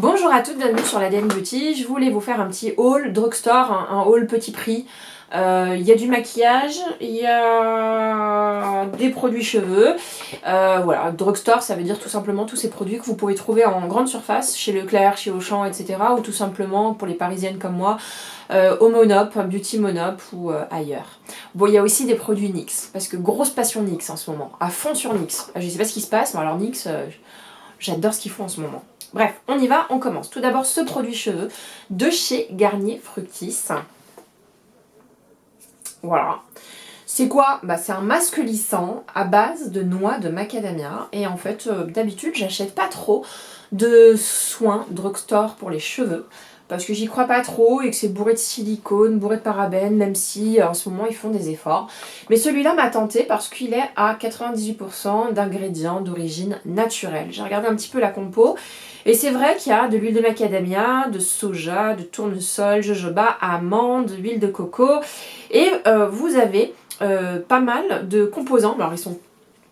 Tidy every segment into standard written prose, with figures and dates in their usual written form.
Bonjour à toutes, bienvenue sur l'ADN Beauty. Je voulais vous faire un petit haul drugstore, un haul petit prix. Il y a du maquillage, il y a des produits cheveux. Voilà, drugstore, ça veut dire tout simplement tous ces produits que vous pouvez trouver en grande surface, chez Leclerc, chez Auchan, etc. Ou tout simplement, pour les parisiennes comme moi, au Monop, Beauty Monop ou ailleurs. Bon, il y a aussi des produits NYX, parce que grosse passion NYX en ce moment, à fond sur NYX. Je sais pas ce qui se passe, mais alors NYX, j'adore ce qu'ils font en ce moment. Bref, on y va, on commence. Tout d'abord, ce produit cheveux de chez Garnier Fructis. Voilà. C'est quoi? C'est un masque lissant à base de noix de macadamia. Et en fait, d'habitude, j'achète pas trop de soins drugstore pour les cheveux. Parce que j'y crois pas trop et que c'est bourré de silicone, bourré de parabènes, même si en ce moment ils font des efforts. Mais celui-là m'a tenté parce qu'il est à 98% d'ingrédients d'origine naturelle. J'ai regardé un petit peu la compo et c'est vrai qu'il y a de l'huile de macadamia, de soja, de tournesol, jojoba, amandes, huile de coco. Et vous avez pas mal de composants. Alors ils sont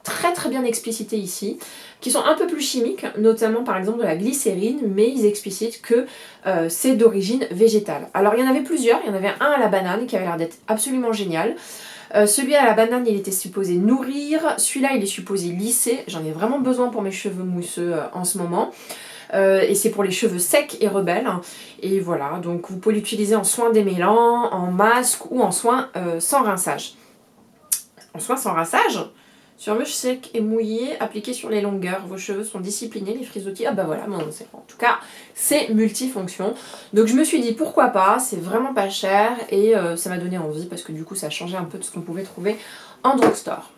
très bien explicités ici, qui sont un peu plus chimiques, notamment par exemple de la glycérine, mais ils explicitent que c'est d'origine végétale. Alors il y en avait plusieurs, il y en avait un à la banane qui avait l'air d'être absolument génial. Celui à la banane, il était supposé nourrir, celui-là il est supposé lisser, j'en ai vraiment besoin pour mes cheveux mousseux en ce moment. Et c'est pour les cheveux secs et rebelles. Et voilà, donc vous pouvez l'utiliser en soin démêlant, en masque ou en soin sans rinçage. En soin sans rinçage, sur mouche sec et mouillé, appliqué sur les longueurs. Vos cheveux sont disciplinés, les frisottis. Ah bah voilà, bon, en tout cas, c'est multifonction. Donc je me suis dit pourquoi pas, c'est vraiment pas cher et ça m'a donné envie parce que du coup ça a changé un peu de ce qu'on pouvait trouver en drugstore.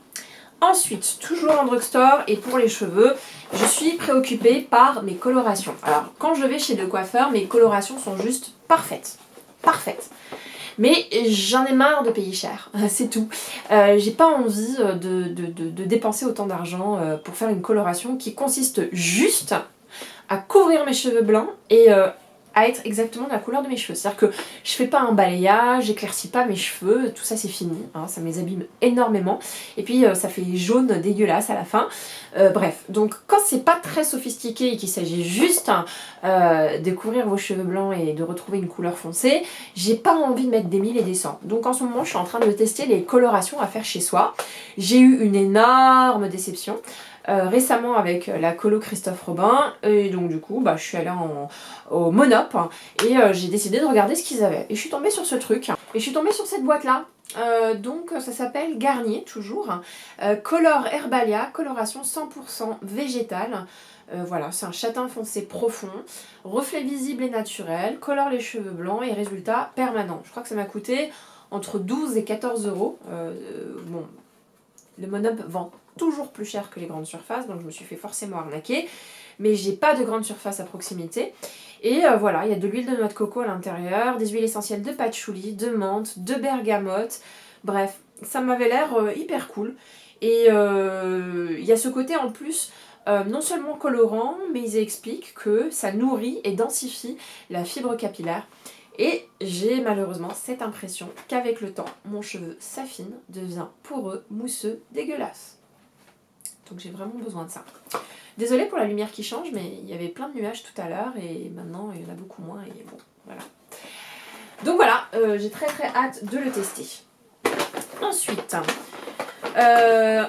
Ensuite, toujours en drugstore et pour les cheveux, je suis préoccupée par mes colorations. Alors quand je vais chez le coiffeur, mes colorations sont juste parfaites. Parfaites. Mais j'en ai marre de payer cher, c'est tout. J'ai pas envie de dépenser autant d'argent pour faire une coloration qui consiste juste à couvrir mes cheveux blancs et à être exactement de la couleur de mes cheveux. C'est-à-dire que je fais pas un balayage, j'éclaircis pas mes cheveux, tout ça c'est fini, hein, ça me les abîme énormément. Et puis ça fait jaune dégueulasse à la fin. Bref, donc quand c'est pas très sophistiqué et qu'il s'agit juste de couvrir vos cheveux blancs et de retrouver une couleur foncée, j'ai pas envie de mettre des 1000 et des 100. Donc en ce moment je suis en train de tester les colorations à faire chez soi. J'ai eu une énorme déception. Récemment avec la colo Christophe Robin et donc du coup je suis allée au Monop et j'ai décidé de regarder ce qu'ils avaient et je suis tombée sur ce truc et je suis tombée sur cette boîte là. Donc ça s'appelle Garnier toujours, Color Herbalia, coloration 100% végétale. Voilà, c'est un châtain foncé profond, reflet visible et naturel, colore les cheveux blancs et résultat permanent. Je crois que ça m'a coûté entre 12 et 14 euros. Bon, le Monop vend toujours plus cher que les grandes surfaces, donc je me suis fait forcément arnaquer. Mais j'ai pas de grande surface à proximité. Et voilà, il y a de l'huile de noix de coco à l'intérieur, des huiles essentielles de patchouli, de menthe, de bergamote. Bref, ça m'avait l'air hyper cool. Et il y a ce côté en plus, non seulement colorant, mais ils expliquent que ça nourrit et densifie la fibre capillaire. Et j'ai malheureusement cette impression qu'avec le temps, mon cheveu s'affine, devient poreux, mousseux, dégueulasse. Donc j'ai vraiment besoin de ça. Désolée pour la lumière qui change, mais il y avait plein de nuages tout à l'heure et maintenant il y en a beaucoup moins et bon, voilà. Donc voilà, j'ai très hâte de le tester. Ensuite,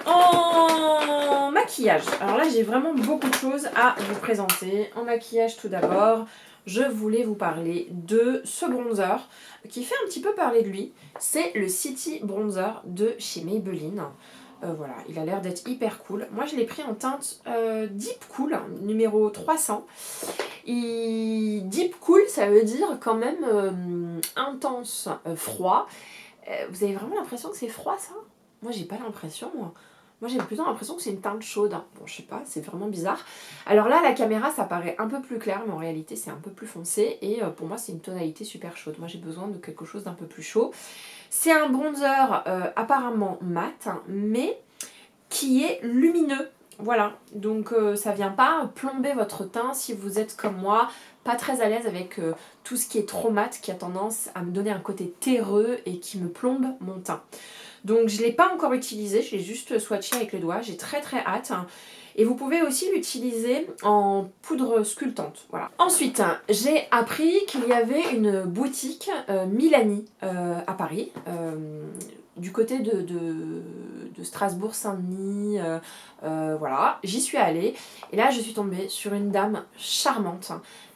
en maquillage. Alors là j'ai vraiment beaucoup de choses à vous présenter. En maquillage tout d'abord, je voulais vous parler de ce bronzer qui fait un petit peu parler de lui. C'est le City Bronzer de chez Maybelline. Voilà, il a l'air d'être hyper cool. Moi je l'ai pris en teinte Deep Cool, numéro 300. Deep Cool, ça veut dire quand même intense, froid. Vous avez vraiment l'impression que c'est froid ça? Moi j'ai pas l'impression, moi. Moi j'ai plutôt l'impression que c'est une teinte chaude. Bon je sais pas, c'est vraiment bizarre. Alors là la caméra ça paraît un peu plus clair, mais en réalité c'est un peu plus foncé. Et pour moi c'est une tonalité super chaude. Moi j'ai besoin de quelque chose d'un peu plus chaud. C'est un bronzer apparemment mat, mais qui est lumineux. Voilà, donc ça vient pas plomber votre teint si vous êtes comme moi, pas très à l'aise avec tout ce qui est trop mat, qui a tendance à me donner un côté terreux et qui me plombe mon teint. Donc je ne l'ai pas encore utilisé, je l'ai juste swatché avec les doigts, j'ai très très hâte. Et vous pouvez aussi l'utiliser en poudre sculptante. Voilà. Ensuite, j'ai appris qu'il y avait une boutique Milani à Paris, du côté de Strasbourg-Saint-Denis. Voilà, j'y suis allée. Et là, je suis tombée sur une dame charmante,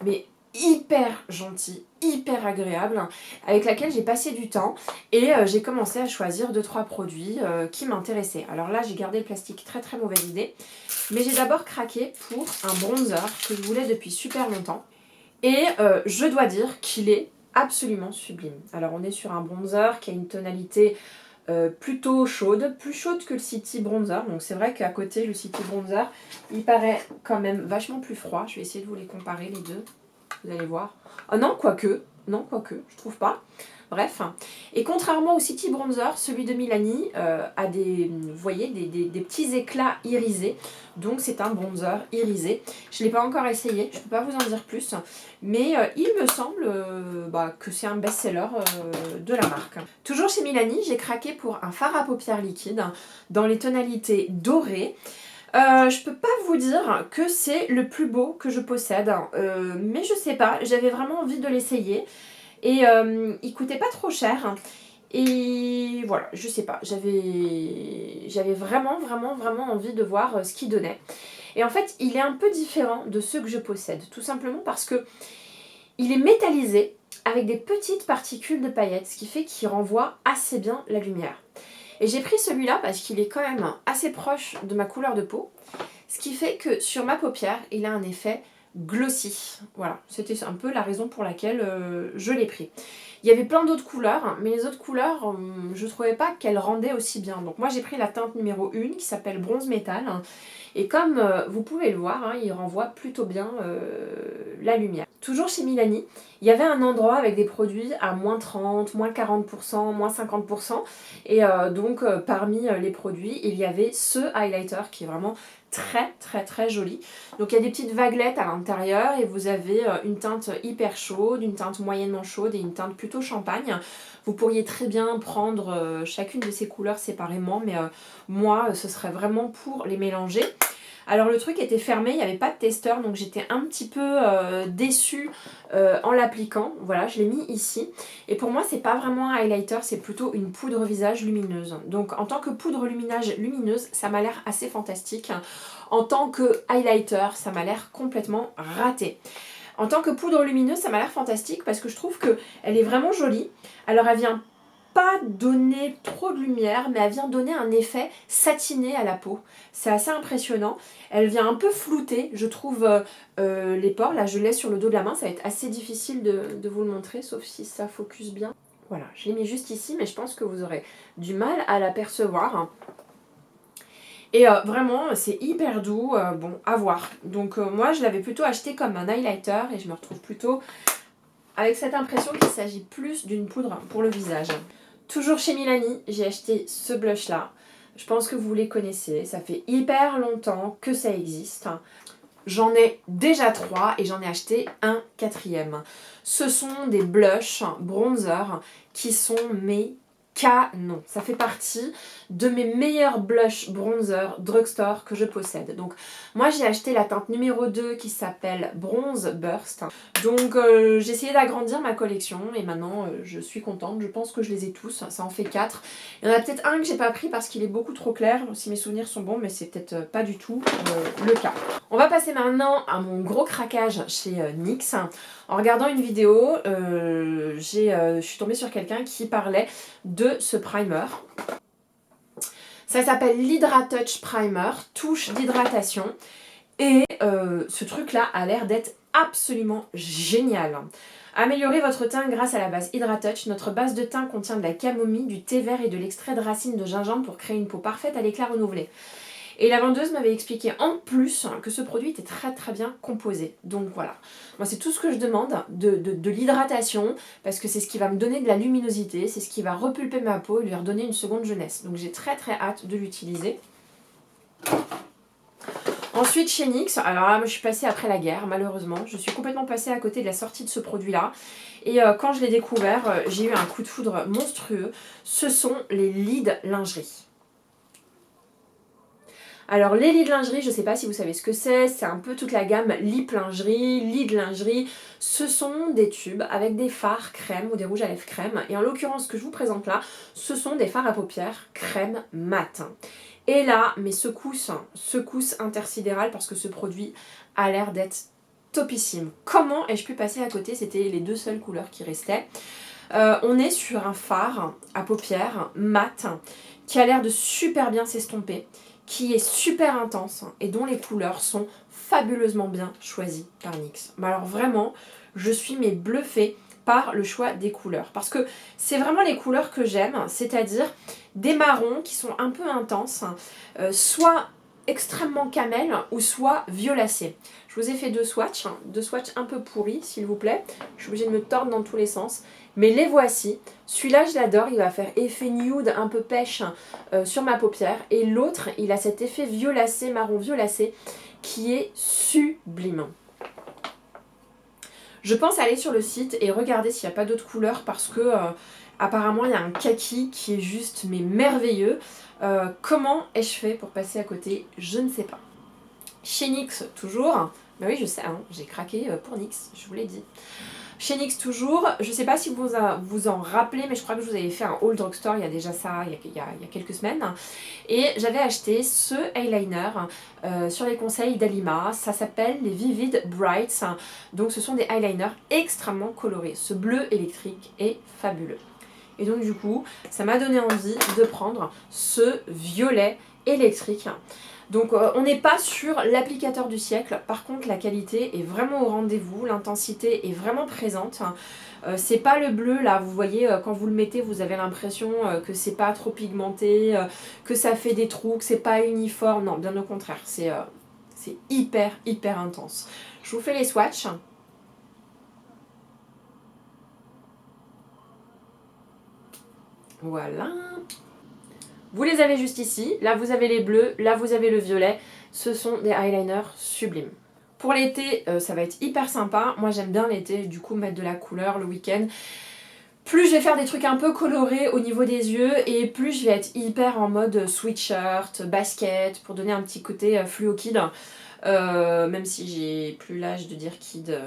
mais hyper gentille, hyper agréable, avec laquelle j'ai passé du temps et j'ai commencé à choisir 2-3 produits qui m'intéressaient. Alors là, j'ai gardé le plastique, très très mauvaise idée. Mais j'ai d'abord craqué pour un bronzer que je voulais depuis super longtemps. Et je dois dire qu'il est absolument sublime. Alors on est sur un bronzer qui a une tonalité plutôt chaude, plus chaude que le City Bronzer. Donc c'est vrai qu'à côté, le City Bronzer, il paraît quand même vachement plus froid. Je vais essayer de vous les comparer les deux. Vous allez voir. Oh non, quoique, je trouve pas. Bref. Et contrairement au City Bronzer, celui de Milani a des, vous voyez, des petits éclats irisés. Donc c'est un bronzer irisé. Je ne l'ai pas encore essayé, je ne peux pas vous en dire plus. Mais il me semble que c'est un best-seller de la marque. Toujours chez Milani, j'ai craqué pour un fard à paupières liquide dans les tonalités dorées. Je peux pas vous dire que c'est le plus beau que je possède, mais je sais pas, j'avais vraiment envie de l'essayer et il coûtait pas trop cher et voilà, je sais pas, j'avais vraiment envie de voir ce qu'il donnait. Et en fait, il est un peu différent de ceux que je possède, tout simplement parce que il est métallisé avec des petites particules de paillettes, ce qui fait qu'il renvoie assez bien la lumière. Et j'ai pris celui-là parce qu'il est quand même assez proche de ma couleur de peau. Ce qui fait que sur ma paupière, il a un effet glossy. Voilà, c'était un peu la raison pour laquelle je l'ai pris. Il y avait plein d'autres couleurs, mais les autres couleurs, je ne trouvais pas qu'elles rendaient aussi bien. Donc moi j'ai pris la teinte numéro 1 qui s'appelle Bronze Métal. Et comme vous pouvez le voir, il renvoie plutôt bien la lumière. Toujours chez Milani, il y avait un endroit avec des produits à moins 30, moins 40%, moins 50%. Et donc parmi les produits, il y avait ce highlighter qui est vraiment très joli. Donc il y a des petites vaguelettes à l'intérieur et vous avez une teinte hyper chaude, une teinte moyennement chaude et une teinte plutôt champagne. Vous pourriez très bien prendre chacune de ces couleurs séparément, mais moi ce serait vraiment pour les mélanger. Alors le truc était fermé, il n'y avait pas de testeur, donc j'étais un petit peu déçue en l'appliquant. Voilà, je l'ai mis ici. Et pour moi, c'est pas vraiment un highlighter, c'est plutôt une poudre visage lumineuse. Donc en tant que poudre lumineuse, ça m'a l'air assez fantastique. En tant que highlighter, ça m'a l'air complètement raté. En tant que poudre lumineuse, ça m'a l'air fantastique parce que je trouve qu'elle est vraiment jolie. Alors elle vient pas donner trop de lumière, mais elle vient donner un effet satiné à la peau. C'est assez impressionnant. Elle vient un peu flouter, je trouve, les pores. Là, je l'ai sur le dos de la main. Ça va être assez difficile de vous le montrer, sauf si ça focus bien. Voilà, je l'ai mis juste ici, mais je pense que vous aurez du mal à l'apercevoir. Et vraiment, c'est hyper doux, bon, à voir. Donc moi, je l'avais plutôt acheté comme un highlighter et je me retrouve plutôt avec cette impression qu'il s'agit plus d'une poudre pour le visage. Toujours chez Milani, j'ai acheté ce blush là. Je pense que vous les connaissez, ça fait hyper longtemps que ça existe. J'en ai déjà 3 et j'en ai acheté un 4e. Ce sont des blushs bronzer qui sont mes canon. Ça fait partie de mes meilleurs blush bronzer drugstore que je possède. Donc moi j'ai acheté la teinte numéro 2 qui s'appelle Bronze Burst. Donc j'ai essayé d'agrandir ma collection et maintenant je suis contente. Je pense que je les ai tous, ça en fait 4. Il y en a peut-être un que j'ai pas pris parce qu'il est beaucoup trop clair, si mes souvenirs sont bons, mais c'est peut-être pas du tout le cas. On va passer maintenant à mon gros craquage chez NYX. En regardant une vidéo, je suis tombée sur quelqu'un qui parlait de ce primer. Ça s'appelle l'Hydratouch Primer, touche d'hydratation. Et ce truc-là a l'air d'être absolument génial. Améliorez votre teint grâce à la base Hydratouch. Notre base de teint contient de la camomille, du thé vert et de l'extrait de racines de gingembre pour créer une peau parfaite à l'éclat renouvelé. Et la vendeuse m'avait expliqué en plus que ce produit était très bien composé. Donc voilà, moi c'est tout ce que je demande, de l'hydratation, parce que c'est ce qui va me donner de la luminosité, c'est ce qui va repulper ma peau et lui redonner une seconde jeunesse. Donc j'ai très hâte de l'utiliser. Ensuite chez NYX, alors là moi je suis passée après la guerre malheureusement, je suis complètement passée à côté de la sortie de ce produit là et quand je l'ai découvert j'ai eu un coup de foudre monstrueux, ce sont les lits lingerie. Alors les lits de lingerie, je ne sais pas si vous savez ce que c'est un peu toute la gamme lip lingerie, lit de lingerie. Ce sont des tubes avec des fards crème ou des rouges à lèvres crème. Et en l'occurrence, ce que je vous présente là, ce sont des fards à paupières crème mat. Et là, mes secousses intersidérales parce que ce produit a l'air d'être topissime. Comment ai-je pu passer à côté? C'était les deux seules couleurs qui restaient. On est sur un fard à paupières mat qui a l'air de super bien s'estomper, qui est super intense et dont les couleurs sont fabuleusement bien choisies par NYX. Mais alors vraiment, je suis bluffée par le choix des couleurs. Parce que c'est vraiment les couleurs que j'aime, c'est-à-dire des marrons qui sont un peu intenses, soit extrêmement camel ou soit violacés. Je vous ai fait deux swatchs un peu pourris s'il vous plaît. Je suis obligée de me tordre dans tous les sens. Mais les voici. Celui-là, je l'adore. Il va faire effet nude, un peu pêche sur ma paupière. Et l'autre, il a cet effet violacé, marron violacé, qui est sublime. Je pense aller sur le site et regarder s'il n'y a pas d'autres couleurs parce que apparemment, il y a un kaki qui est juste merveilleux. Comment ai-je fait pour passer à côté? Je ne sais pas. Chez NYX, toujours. Mais oui, je sais, hein, j'ai craqué pour NYX, je vous l'ai dit. Chez NYX toujours, je ne sais pas si vous en rappelez, mais je crois que je vous avais fait un haul drugstore il y a déjà ça, il y a quelques semaines. Et j'avais acheté ce eyeliner sur les conseils d'Alima. Ça s'appelle les Vivid Brights. Donc ce sont des eyeliners extrêmement colorés. Ce bleu électrique est fabuleux. Et donc du coup, ça m'a donné envie de prendre ce violet électrique. Donc on n'est pas sur l'applicateur du siècle, par contre la qualité est vraiment au rendez-vous, l'intensité est vraiment présente. C'est pas le bleu là, vous voyez quand vous le mettez vous avez l'impression que c'est pas trop pigmenté, que ça fait des trous, que c'est pas uniforme, non bien au contraire, c'est hyper intense. Je vous fais les swatchs. Voilà. Vous les avez juste ici, là vous avez les bleus, là vous avez le violet, ce sont des eyeliners sublimes. Pour l'été, ça va être hyper sympa, moi j'aime bien l'été, du coup mettre de la couleur le week-end. Plus je vais faire des trucs un peu colorés au niveau des yeux et plus je vais être hyper en mode sweatshirt, basket, pour donner un petit côté fluo kid, même si j'ai plus l'âge de dire kid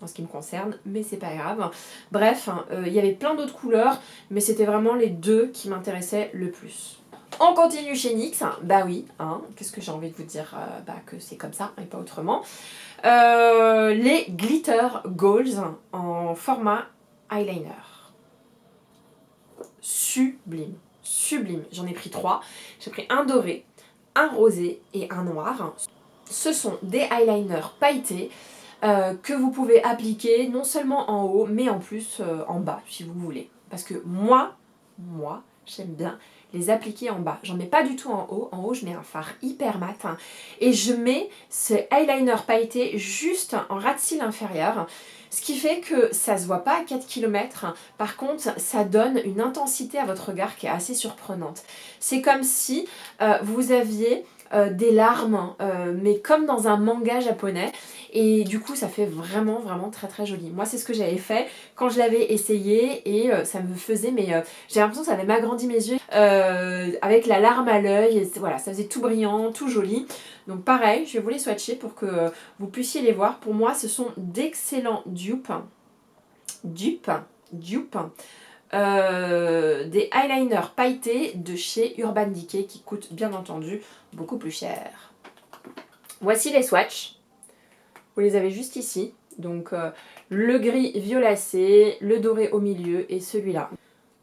en ce qui me concerne, mais c'est pas grave. Bref, il y avait plein d'autres couleurs, mais c'était vraiment les deux qui m'intéressaient le plus. On continue chez NYX, bah oui, hein, qu'est-ce que j'ai envie de vous dire, que c'est comme ça et pas autrement. Les Glitter Goals en format eyeliner. Sublime, sublime. J'en ai pris 3. J'ai pris un doré, un rosé et un noir. Ce sont des eyeliners pailletés que vous pouvez appliquer non seulement en haut, mais en plus en bas, si vous voulez. Parce que moi, j'aime bien les appliquer en bas. J'en mets pas du tout en haut. En haut, je mets un fard hyper mat. Et je mets ce eyeliner pailleté juste en ras de cils inférieur. Ce qui fait que ça se voit pas à 4 km. Par contre, ça donne une intensité à votre regard qui est assez surprenante. C'est comme si vous aviez des larmes, mais comme dans un manga japonais. Et du coup, ça fait vraiment très joli. Moi, c'est ce que j'avais fait quand je l'avais essayé et ça me faisait, mais j'ai l'impression que ça avait m'agrandi mes yeux avec la larme à l'œil. Voilà, ça faisait tout brillant, tout joli. Donc pareil, je vais vous les swatcher pour que vous puissiez les voir. Pour moi, ce sont d'excellents dupes. Des eyeliners pailletés de chez Urban Decay qui coûtent bien entendu beaucoup plus cher. Voici les swatchs. Vous les avez juste ici. Donc le gris violacé, le doré au milieu et celui-là.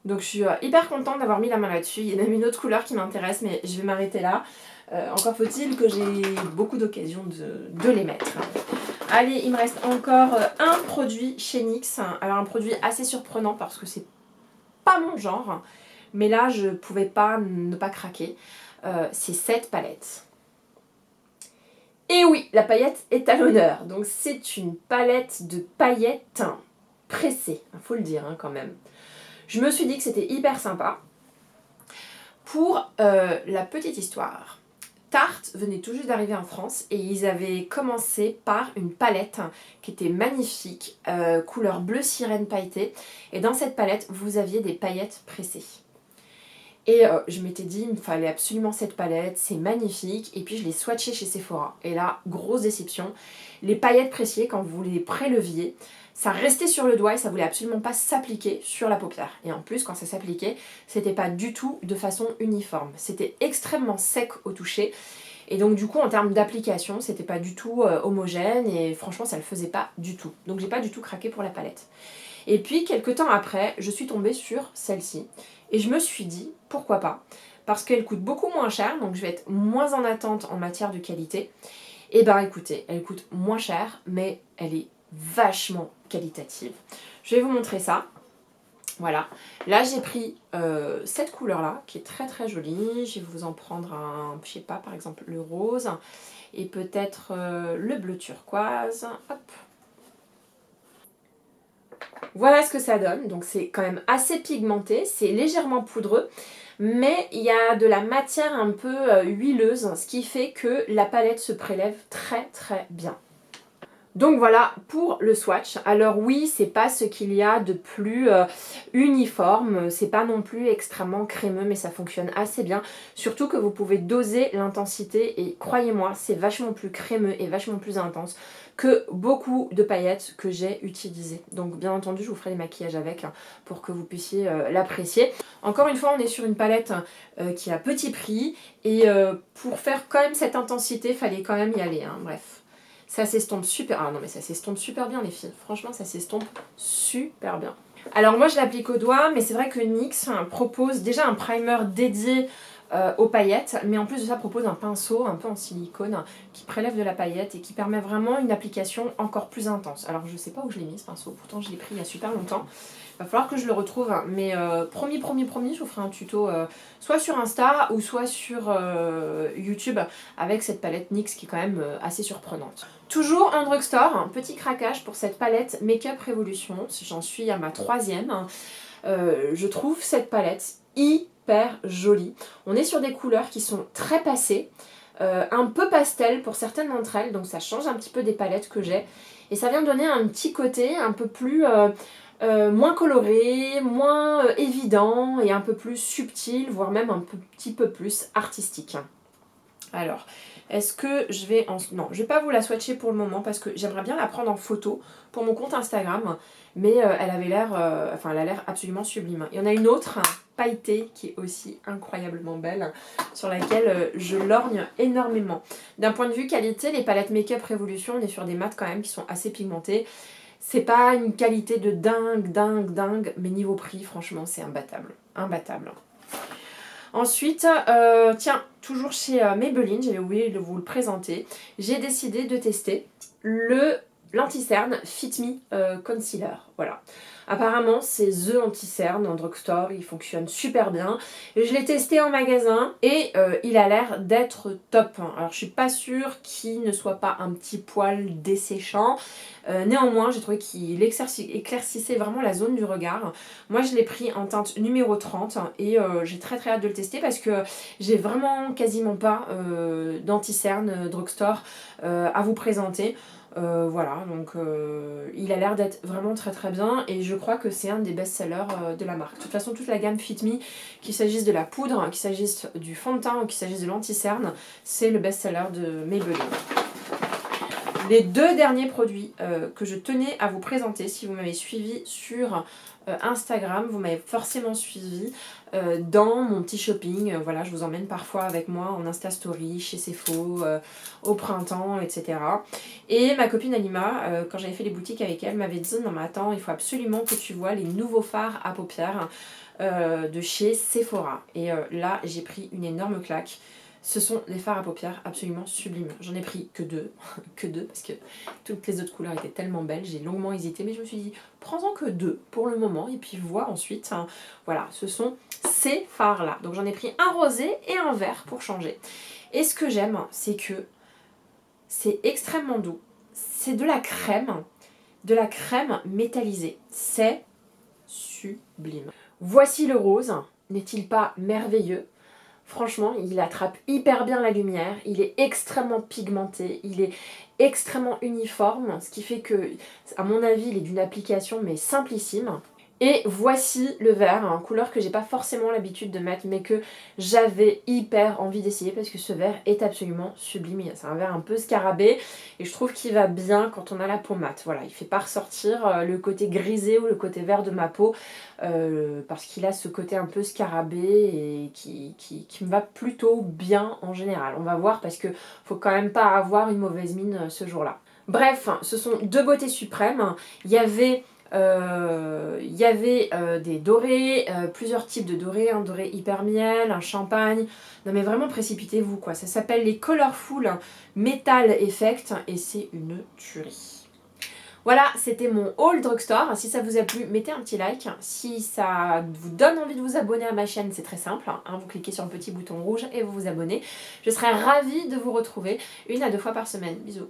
Donc je suis hyper contente d'avoir mis la main là-dessus. Il y a même une autre couleur qui m'intéresse, mais je vais m'arrêter là. Encore faut-il que j'ai beaucoup d'occasions de les mettre. Allez, il me reste encore un produit chez NYX. Alors un produit assez surprenant parce que c'est pas mon genre. Mais là, je pouvais pas ne pas craquer. C'est cette palette. Et oui, la paillette est à l'honneur. Donc c'est une palette de paillettes pressées. Il faut le dire quand même. Je me suis dit que c'était hyper sympa. Pour la petite histoire, Tarte venait tout juste d'arriver en France et ils avaient commencé par une palette qui était magnifique, couleur bleu sirène pailletée. Et dans cette palette, vous aviez des paillettes pressées. Et je m'étais dit, il me fallait absolument cette palette, c'est magnifique. Et puis je l'ai swatché chez Sephora. Et là, grosse déception. Les paillettes pressées, quand vous les préleviez, ça restait sur le doigt et ça voulait absolument pas s'appliquer sur la paupière. Et en plus, quand ça s'appliquait, c'était pas du tout de façon uniforme. C'était extrêmement sec au toucher. Et donc du coup, en termes d'application, c'était pas du tout homogène. Et franchement, ça le faisait pas du tout. Donc j'ai pas du tout craqué pour la palette. Et puis, quelques temps après, je suis tombée sur celle-ci. Et je me suis dit, pourquoi pas? Parce qu'elle coûte beaucoup moins cher, donc je vais être moins en attente en matière de qualité. Et ben écoutez, elle coûte moins cher, mais elle est vachement qualitative. Je vais vous montrer ça. Voilà. Là, j'ai pris cette couleur-là, qui est très très jolie. Je vais vous en prendre un, je sais pas, par exemple le rose. Et peut-être le bleu turquoise. Hop. Voilà ce que ça donne, donc c'est quand même assez pigmenté, c'est légèrement poudreux, mais il y a de la matière un peu huileuse, ce qui fait que la palette se prélève très très bien. Donc voilà pour le swatch. Alors oui, c'est pas ce qu'il y a de plus uniforme, c'est pas non plus extrêmement crémeux, mais ça fonctionne assez bien. Surtout que vous pouvez doser l'intensité et croyez-moi, c'est vachement plus crémeux et vachement plus intense que beaucoup de paillettes que j'ai utilisées. Donc bien entendu, je vous ferai des maquillages avec pour que vous puissiez l'apprécier. Encore une fois, on est sur une palette qui a petit prix et pour faire quand même cette intensité, il fallait quand même y aller, hein. Bref. Ça s'estompe super... Ah non mais ça s'estompe super bien les filles. Franchement ça s'estompe super bien. Alors moi je l'applique au doigt, mais c'est vrai que NYX propose déjà un primer dédié aux paillettes, mais en plus de ça propose un pinceau un peu en silicone qui prélève de la paillette et qui permet vraiment une application encore plus intense. Alors je sais pas où je l'ai mis ce pinceau, pourtant je l'ai pris il y a super longtemps. Il va falloir que je le retrouve, mais promis, je vous ferai un tuto soit sur Insta ou soit sur YouTube avec cette palette NYX qui est quand même assez surprenante. Toujours un drugstore, un petit craquage pour cette palette Makeup Revolution, j'en suis à ma 3e. Je trouve cette palette hyper jolie. On est sur des couleurs qui sont très passées, un peu pastel pour certaines d'entre elles, donc ça change un petit peu des palettes que j'ai. Et ça vient donner un petit côté un peu plus... moins coloré, moins évident et un peu plus subtil, voire même un petit peu plus artistique. Alors, est-ce que je vais en... Non, je vais pas vous la swatcher pour le moment parce que j'aimerais bien la prendre en photo pour mon compte Instagram, mais elle avait l'air, enfin elle a l'air absolument sublime. Il y en a une autre, pailletée, qui est aussi incroyablement belle, sur laquelle je lorgne énormément. D'un point de vue qualité, les palettes Makeup Revolution, on est sur des mats quand même qui sont assez pigmentés. C'est pas une qualité de dingue, mais niveau prix, franchement, c'est imbattable. Imbattable. Ensuite, tiens, toujours chez Maybelline, j'avais oublié de vous le présenter, j'ai décidé de tester l'anti-cerne Fit Me Concealer. Voilà. Apparemment, c'est The anti-cerne en drugstore, il fonctionne super bien. Je l'ai testé en magasin et il a l'air d'être top. Alors, je suis pas sûre qu'il ne soit pas un petit poil desséchant. Néanmoins, j'ai trouvé qu'il éclaircissait vraiment la zone du regard. Moi, je l'ai pris en teinte numéro 30 et j'ai très hâte de le tester parce que j'ai vraiment quasiment pas d'anti-cerne drugstore à vous présenter. Voilà, donc il a l'air d'être vraiment très bien et je crois que c'est un des best-sellers de la marque. De toute façon, toute la gamme Fit Me, qu'il s'agisse de la poudre, qu'il s'agisse du fond de teint ou qu'il s'agisse de l'anti-cerne, c'est le best-seller de Maybelline. Les deux derniers produits que je tenais à vous présenter, si vous m'avez suivi sur Instagram, vous m'avez forcément suivi dans mon petit shopping. Voilà, je vous emmène parfois avec moi en Insta Story, chez Sephora, au printemps, etc. Et ma copine Alima, quand j'avais fait les boutiques avec elle, m'avait dit non mais attends, il faut absolument que tu vois les nouveaux fards à paupières de chez Sephora. Et là, j'ai pris une énorme claque. Ce sont des fards à paupières absolument sublimes. J'en ai pris que deux, parce que toutes les autres couleurs étaient tellement belles. J'ai longuement hésité, mais je me suis dit, prends-en que 2 pour le moment, et puis vois ensuite. Hein. Voilà, ce sont ces fards-là. Donc j'en ai pris un rosé et un vert pour changer. Et ce que j'aime, c'est que c'est extrêmement doux. C'est de la crème métallisée. C'est sublime. Voici le rose. N'est-il pas merveilleux ? Franchement, il attrape hyper bien la lumière, il est extrêmement pigmenté, il est extrêmement uniforme, ce qui fait que, à mon avis, il est d'une application mais simplissime. Et voici le verre, en couleur que j'ai pas forcément l'habitude de mettre, mais que j'avais hyper envie d'essayer parce que ce verre est absolument sublime. C'est un verre un peu scarabée et je trouve qu'il va bien quand on a la peau mate. Voilà, il fait pas ressortir le côté grisé ou le côté vert de ma peau parce qu'il a ce côté un peu scarabée et qui me va plutôt bien en général. On va voir parce que faut quand même pas avoir une mauvaise mine ce jour-là. Bref, ce sont deux beautés suprêmes. Il y avait des dorés, plusieurs types de dorés, un doré hyper miel, un champagne. Non mais vraiment précipitez-vous quoi. Ça s'appelle les Colorful Metal Effect et c'est une tuerie. Voilà, c'était mon haul drugstore. Si ça vous a plu, mettez un petit like. Si ça vous donne envie de vous abonner à ma chaîne, c'est très simple. Vous cliquez sur le petit bouton rouge et vous vous abonnez. Je serai ravie de vous retrouver 1 à 2 fois par semaine. Bisous.